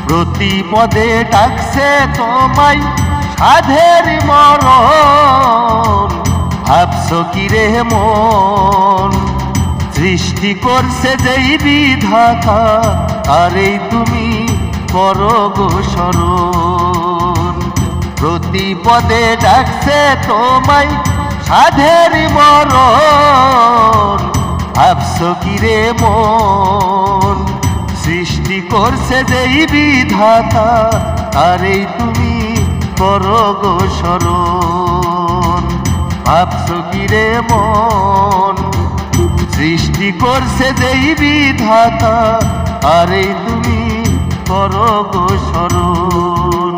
প্রতি পদে ডাকছে তোমায় সাধের মরণ। ভাবছো কি রে মন, সৃষ্টি করছে যেই বিধাতা তারেই তুমি করো গো স্মরণ। প্রতি পদে ডাকছে তোমায় সাধের মরণ। ভাবছো কি রে মন, সৃষ্টি করছে যেই বিধাতা তারেই তুমি করো গো স্মরণ। ভাবছো কি রে মন, সৃষ্টি করছে যেই বিধাতা তারেই তুমি করো গো স্মরণ।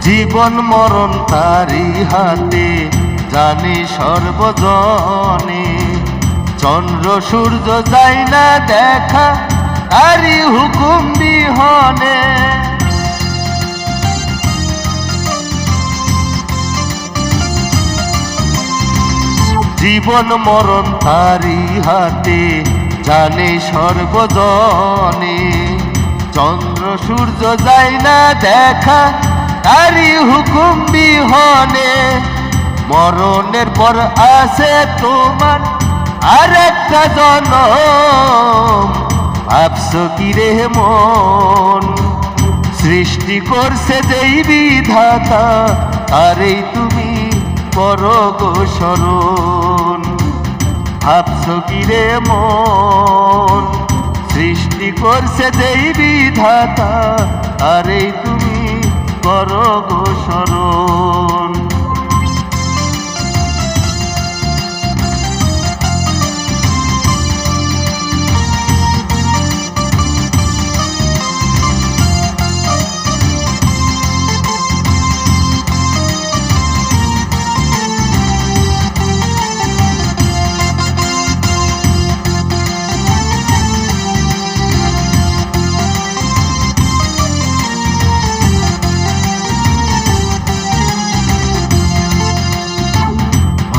জীবন মরণ তারি হাতে জানে সর্বজনে। চন্দ্র সূর্য যায় না দেখা তারি হুকুম বিহনে। জীবন মরণ তারি হাতে জানে সর্বজনে। চন্দ্র সূর্য যায় না দেখা তারি হুকুম বিহনে। মরণের পর আছে তোমার আর একটা জনম। ভাবছো কি রে মন, সৃষ্টি করছে যেই বিধাতা তারেই তুমি করো গো স্মরণ। ভাবছো কি রে মন, সৃষ্টি করছে যেই বিধাতা তারেই তুমি করো গো স্মরণ।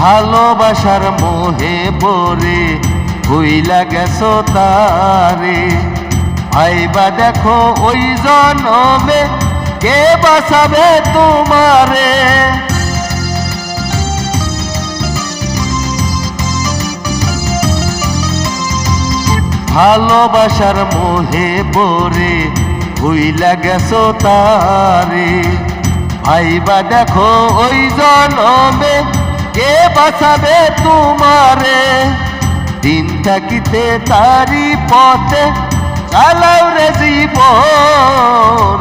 ভালোবাসার মোহে পড়ে ভুইলা গেছো তারে। ভাইবা দেখো ওই জনমে কে বাঁচাবে তোমারে। ভালোবাসার মোহে পড়ে ভুইলা গেছো তারে। ভাইবা দেখো ওই জনমে কে বাঁচাবে তোমারে। দিন থাকিতে তারি পথে চালাও রে জীবন।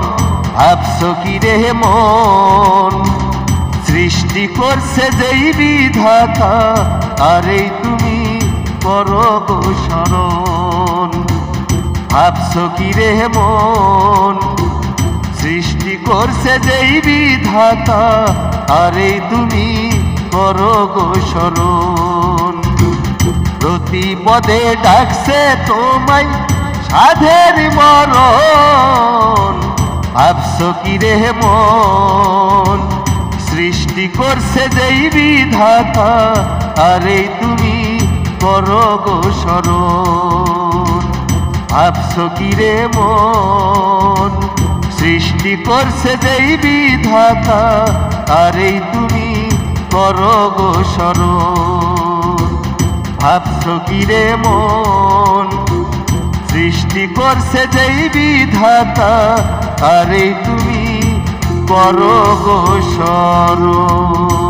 ভাবছো কি রে মন, সৃষ্টি করছে যেই বিধাতা তারেই তুমি করো গো স্মরণ। ভাবছো কি রে মন, সৃষ্টি করছে যেই বিধাতা তারেই তুমি করো গো স্মরণ। প্রতি পদে ডাকছে তোমায় সাধের মরণ। ভাবছো কি রে মন, সৃষ্টি করছে যেই বিধাতা তারেই তুমি করো গো স্মরণ। ভাবছো কি রে মন, সৃষ্টি করছে যেই বিধাতা তারেই তুমি করো গো স্মরণ। ভাবছো কি রে মন, সৃষ্টি করছে যেই বিধাতা তারেই তুমি করো গো স্মরণ।